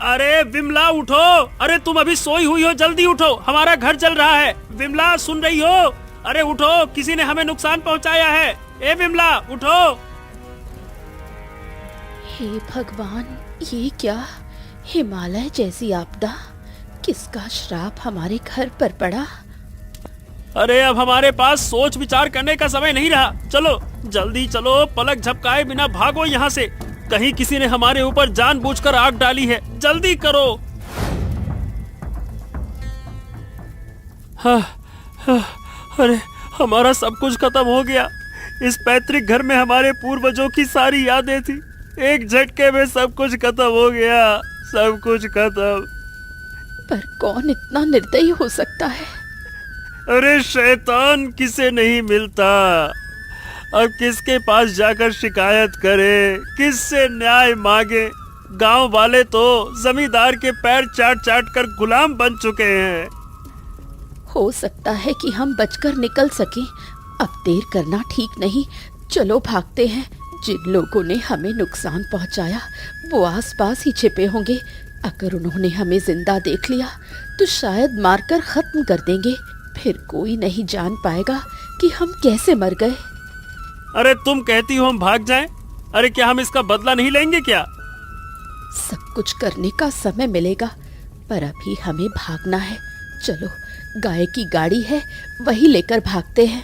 अरे विमला उठो, अरे तुम अभी सोई हुई हो, जल्दी उठो, हमारा घर जल रहा है। विमला सुन रही हो? अरे उठो, किसी ने हमें नुकसान पहुंचाया है। ए विमला उठो। हे भगवान, ये क्या हिमालय जैसी आपदा, किसका श्राप हमारे घर पर पड़ा। अरे अब हमारे पास सोच विचार करने का समय नहीं रहा, चलो जल्दी चलो, पलक झपकाए बिना भागो यहाँ से। कहीं किसी ने हमारे ऊपर जानबूझकर आग डाली है, जल्दी करो। हाँ, हाँ, अरे हमारा सब कुछ खत्म हो गया। इस पैतृक घर में हमारे पूर्वजों की सारी यादें थी, एक झटके में सब कुछ खत्म हो गया, सब कुछ खत्म। पर कौन इतना निर्दयी हो सकता है। अरे शैतान किसे नहीं मिलता, अब किसके पास जाकर शिकायत करे, किससे न्याय मांगे। गांव वाले तो जमींदार के पैर चाट चाट कर गुलाम बन चुके हैं। हो सकता है कि हम बचकर निकल सकें, अब देर करना ठीक नहीं, चलो भागते हैं। जिन लोगों ने हमें नुकसान पहुंचाया वो आसपास ही छिपे होंगे, अगर उन्होंने हमें जिंदा देख लिया तो शायद मारकर खत्म कर देंगे, फिर कोई नहीं जान पाएगा कि हम कैसे मर गए। अरे तुम कहती हो हम भाग जाएं? अरे क्या हम इसका बदला नहीं लेंगे क्या? सब कुछ करने का समय मिलेगा, पर अभी हमें भागना है। चलो, गाय की गाड़ी है, वही लेकर भागते हैं।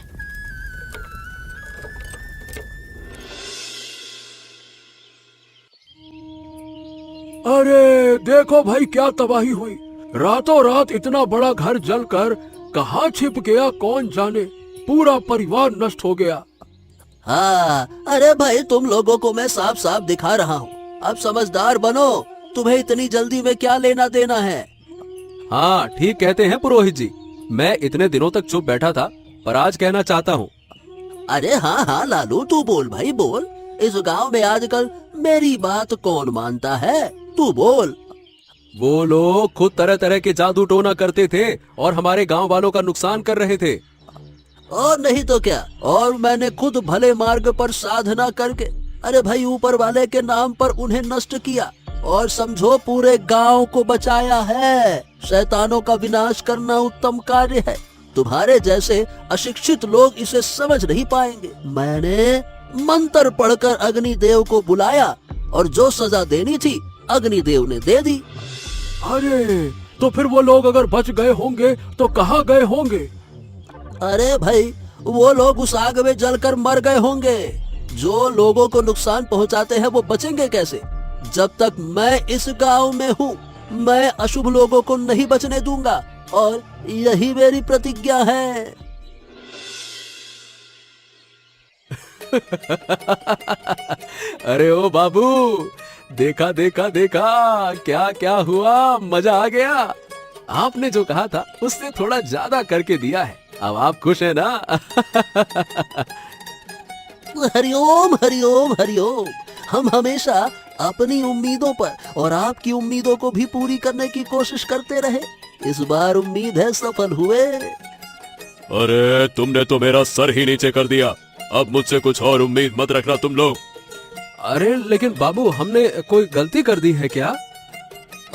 अरे देखो भाई, क्या तबाही हुई। रातों रात इतना बड़ा घर जलकर कहाँ छिप गया कौन जाने, पूरा परिवार नष्ट हो गया। हाँ, अरे भाई तुम लोगों को मैं साफ साफ दिखा रहा हूँ, अब समझदार बनो, तुम्हें इतनी जल्दी में क्या लेना देना है। हाँ ठीक कहते हैं पुरोहित जी, मैं इतने दिनों तक चुप बैठा था, पर आज कहना चाहता हूँ। अरे हाँ हाँ लालू, तू बोल भाई बोल, इस गांव में आजकल मेरी बात कौन मानता है, तू बोल। वो लोग खुद तरह तरह के जादू टोना करते थे और हमारे गांव वालों का नुकसान कर रहे थे। और नहीं तो क्या, और मैंने खुद भले मार्ग पर साधना करके, अरे भाई ऊपर वाले के नाम पर उन्हें नष्ट किया, और समझो पूरे गांव को बचाया है। शैतानों का विनाश करना उत्तम कार्य है, तुम्हारे जैसे अशिक्षित लोग इसे समझ नहीं पाएंगे। मैंने मंत्र पढ़कर अग्निदेव को बुलाया और जो सजा देनी थी अग्निदेव ने दे दी। अरे तो फिर वो लोग अगर बच गए होंगे तो कहाँ गए होंगे? अरे भाई वो लोग उस आग में जलकर मर गए होंगे। जो लोगों को नुकसान पहुंचाते हैं वो बचेंगे कैसे? जब तक मैं इस गांव में हूँ मैं अशुभ लोगों को नहीं बचने दूंगा, और यही मेरी प्रतिज्ञा है। अरे ओ बाबू, देखा देखा देखा, क्या क्या हुआ, मजा आ गया। आपने जो कहा था उससे थोड़ा ज्यादा करके दिया है, अब आप खुश हैं ना? हरिओम हरिओम हरिओम। हम हमेशा अपनी उम्मीदों पर और आपकी उम्मीदों को भी पूरी करने की कोशिश करते रहे, इस बार उम्मीद है सफल हुए। अरे तुमने तो मेरा सर ही नीचे कर दिया, अब मुझसे कुछ और उम्मीद मत रखना तुम लोग। अरे लेकिन बाबू, हमने कोई गलती कर दी है क्या?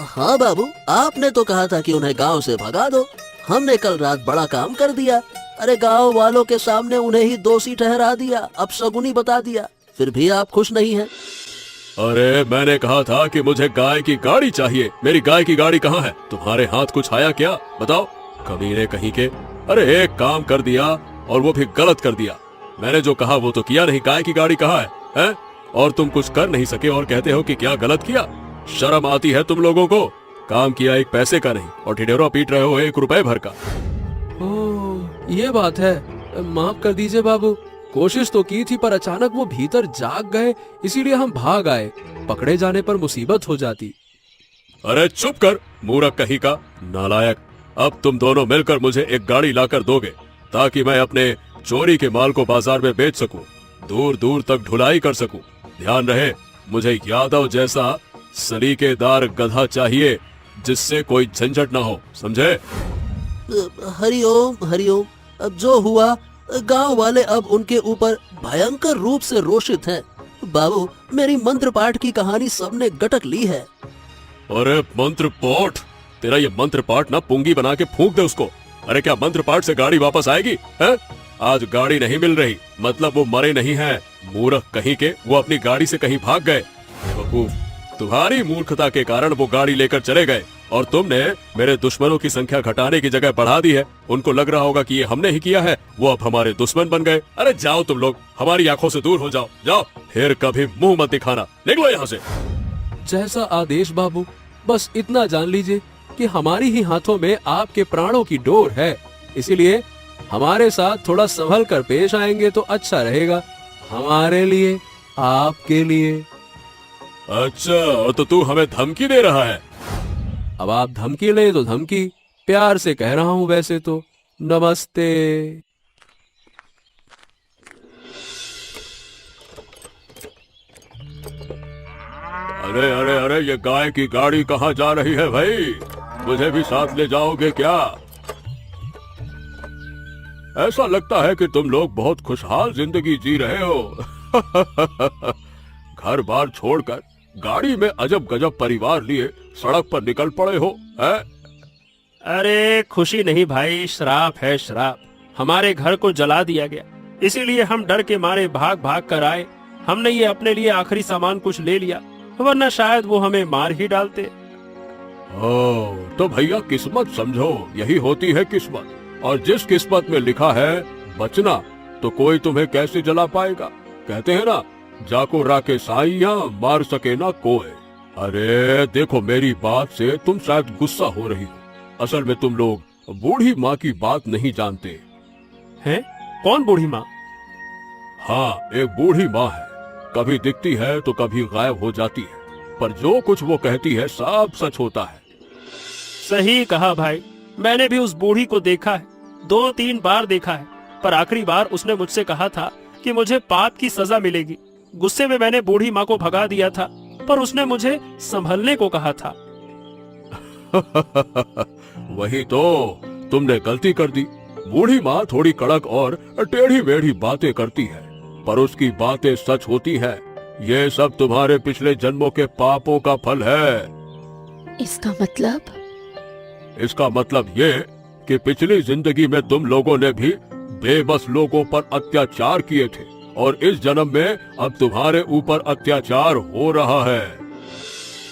हाँ बाबू, आपने तो कहा था कि उन्हें गांव से भगा दो, हमने कल रात बड़ा काम कर दिया। अरे गांव वालों के सामने उन्हें ही दोषी ठहरा दिया, अपशगुनी बता दिया, फिर भी आप खुश नहीं हैं। अरे मैंने कहा था कि मुझे गाय की गाड़ी चाहिए, मेरी गाय की गाड़ी कहाँ है? तुम्हारे हाथ कुछ आया क्या, बताओ कमीने कहीं के। अरे एक काम कर दिया और वो भी गलत कर दिया, मैंने जो कहा वो तो किया नहीं। गाय की गाड़ी कहाँ है? और तुम कुछ कर नहीं सके और कहते हो कि क्या गलत किया? शर्म आती है तुम लोगों को? काम किया एक पैसे का नहीं और ढिढोरा पीट रहे हो 1 रुपए भर का। ओह, ये बात है, माफ कर दीजिए बाबू, कोशिश तो की थी पर अचानक वो भीतर जाग गए, इसीलिए हम भाग आए, पकड़े जाने पर मुसीबत हो जाती। अरे चुप कर मूर्ख कहीं का, नालायक। अब तुम दोनों मिलकर मुझे एक गाड़ी लाकर दोगे ताकि मैं अपने चोरी के माल को बाजार में बेच सकूं, दूर दूर तक ढुलाई कर सकूं। ध्यान रहे, मुझे यादव जैसा सलीकेदार गधा चाहिए जिससे कोई झंझट ना हो, समझे? हरिओम हरिओम। अब जो हुआ, गांव वाले अब उनके ऊपर भयंकर रूप से रोषित हैं। बाबू, मेरी मंत्र पाठ की कहानी सबने गटक ली है। अरे मंत्र पाठ, तेरा ये मंत्र पाठ ना पुंगी बना के फूंक दे उसको। अरे क्या मंत्र पाठ से गाड़ी वापस आएगी है? आज गाड़ी नहीं मिल रही मतलब वो मरे नहीं हैं। मूर्ख कहीं के, वो अपनी गाड़ी से कहीं भाग गए। बेवकूफ, तुम्हारी मूर्खता के कारण वो गाड़ी लेकर चले गए और तुमने मेरे दुश्मनों की संख्या घटाने की जगह बढ़ा दी है। उनको लग रहा होगा कि ये हमने ही किया है, वो अब हमारे दुश्मन बन गए। अरे जाओ तुम लोग, हमारी आंखों से दूर हो जाओ, जाओ। फिर कभी मुंह मत दिखाना, निकलो यहाँ से। जैसा आदेश बाबू, बस इतना जान लीजिए कि हमारी ही हाथों में आपके प्राणों की डोर है, इसीलिए हमारे साथ थोड़ा संभल कर पेश आएंगे तो अच्छा रहेगा, हमारे लिए, आपके लिए। अच्छा, तो तू हमें धमकी दे रहा है? अब आप धमकी ले तो धमकी, प्यार से कह रहा हूँ वैसे तो। नमस्ते। अरे अरे अरे, ये गाय की गाड़ी कहाँ जा रही है भाई? मुझे भी साथ ले जाओगे क्या? ऐसा लगता है कि तुम लोग बहुत खुशहाल जिंदगी जी रहे हो। घर बार छोड़कर गाड़ी में अजब गजब परिवार लिए सड़क पर निकल पड़े हो, है? अरे खुशी नहीं भाई, श्राप है श्राप। हमारे घर को जला दिया गया, इसीलिए हम डर के मारे भाग भाग कर आए। हमने ये अपने लिए आखिरी सामान कुछ ले लिया, वरना शायद वो हमें मार ही डालते। ओ, तो भैया किस्मत समझो, यही होती है किस्मत। और जिस किस्मत में लिखा है बचना, तो कोई तुम्हें कैसे जला पाएगा। कहते हैं ना, जाको राके साइया मार सके ना कोई। अरे देखो, मेरी बात से तुम शायद गुस्सा हो रही हो। असल में तुम लोग बूढ़ी माँ की बात नहीं जानते। हैं? कौन बूढ़ी माँ? हाँ, एक बूढ़ी माँ है, कभी दिखती है तो कभी गायब हो जाती है, पर जो कुछ वो कहती है सब सच होता है। सही कहा भाई, मैंने भी उस बूढ़ी को देखा है, 2-3 बार देखा है, पर आखिरी बार उसने मुझसे कहा था कि मुझे पाप की सजा मिलेगी। गुस्से में मैंने बूढ़ी माँ को भगा दिया था, पर उसने मुझे संभलने को कहा था। वही तो, तुमने गलती कर दी। बूढ़ी माँ थोड़ी कड़क और टेढ़ी मेढ़ी बातें करती है, पर उसकी बातें सच होती है। ये सब तुम्हारे पिछले जन्मों के पापों का फल है। इसका मतलब? इसका मतलब ये कि पिछली जिंदगी में तुम लोगों ने भी बेबस लोगों पर अत्याचार किए थे, और इस जन्म में अब तुम्हारे ऊपर अत्याचार हो रहा है।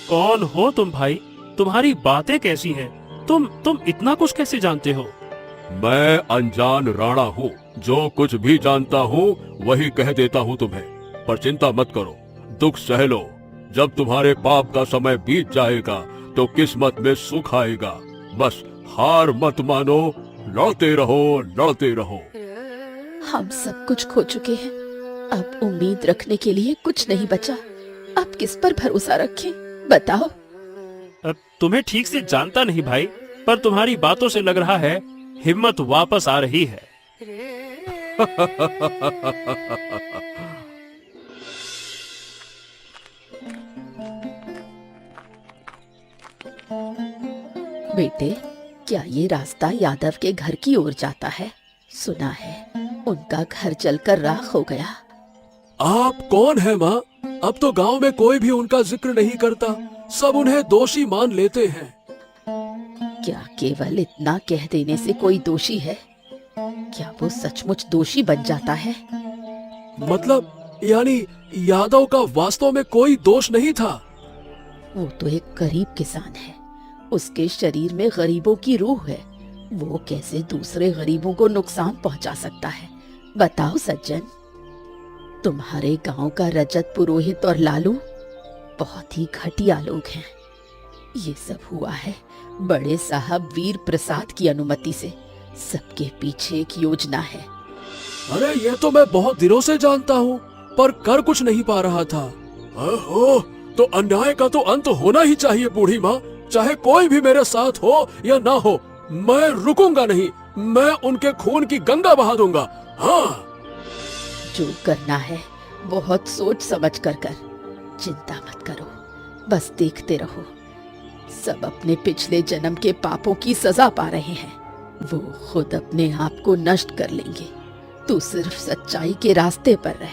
कौन हो तुम भाई? तुम्हारी बातें कैसी हैं? तुम इतना कुछ कैसे जानते हो? मैं अनजान राणा हूँ, जो कुछ भी जानता हूँ वही कह देता हूँ तुम्हें। पर चिंता मत करो, दुख सह लो। जब तुम्हारे पाप का समय बीत जाएगा तो किस्मत में सुख आएगा। बस हार मत मानो, लड़ते रहो, लड़ते रहो। हम सब कुछ खो चुके हैं, अब उम्मीद रखने के लिए कुछ नहीं बचा। अब किस पर भरोसा रखें, बताओ? तुम्हें ठीक से जानता नहीं भाई, पर तुम्हारी बातों से लग रहा है हिम्मत वापस आ रही है। बेटे, क्या ये रास्ता यादव के घर की ओर जाता है? सुना है उनका घर जलकर राख हो गया। आप कौन है माँ? अब तो गांव में कोई भी उनका जिक्र नहीं करता, सब उन्हें दोषी मान लेते हैं। क्या केवल इतना कह देने से कोई दोषी है? क्या वो सचमुच दोषी बन जाता है? मतलब यानी यादव का वास्तव में कोई दोष नहीं था? वो तो एक गरीब किसान है, उसके शरीर में गरीबों की रूह है। वो कैसे दूसरे गरीबों को नुकसान पहुंचा सकता है? बताओ सज्जन। तुम्हारे गांव का रजत पुरोहित और लालू बहुत ही घटिया लोग हैं। ये सब हुआ है बड़े साहब वीर प्रसाद की अनुमति से। सबके पीछे एक योजना है। अरे ये तो मैं बहुत दिनों से जानता हूँ, पर कर कुछ नहीं पा रहा था। ओह, तो अन्याय का तो अंत होना ही चाहिए बूढ़ी माँ। चाहे कोई भी मेरे साथ हो या ना हो, मैं रुकूंगा नहीं। मैं उनके खून की गंगा बहा दूंगा। हाँ, जो करना है बहुत सोच समझ कर कर। चिंता मत करो, बस देखते रहो। सब अपने पिछले जन्म के पापों की सजा पा रहे हैं। वो खुद अपने आप को नष्ट कर लेंगे। तू सिर्फ सच्चाई के रास्ते पर रह।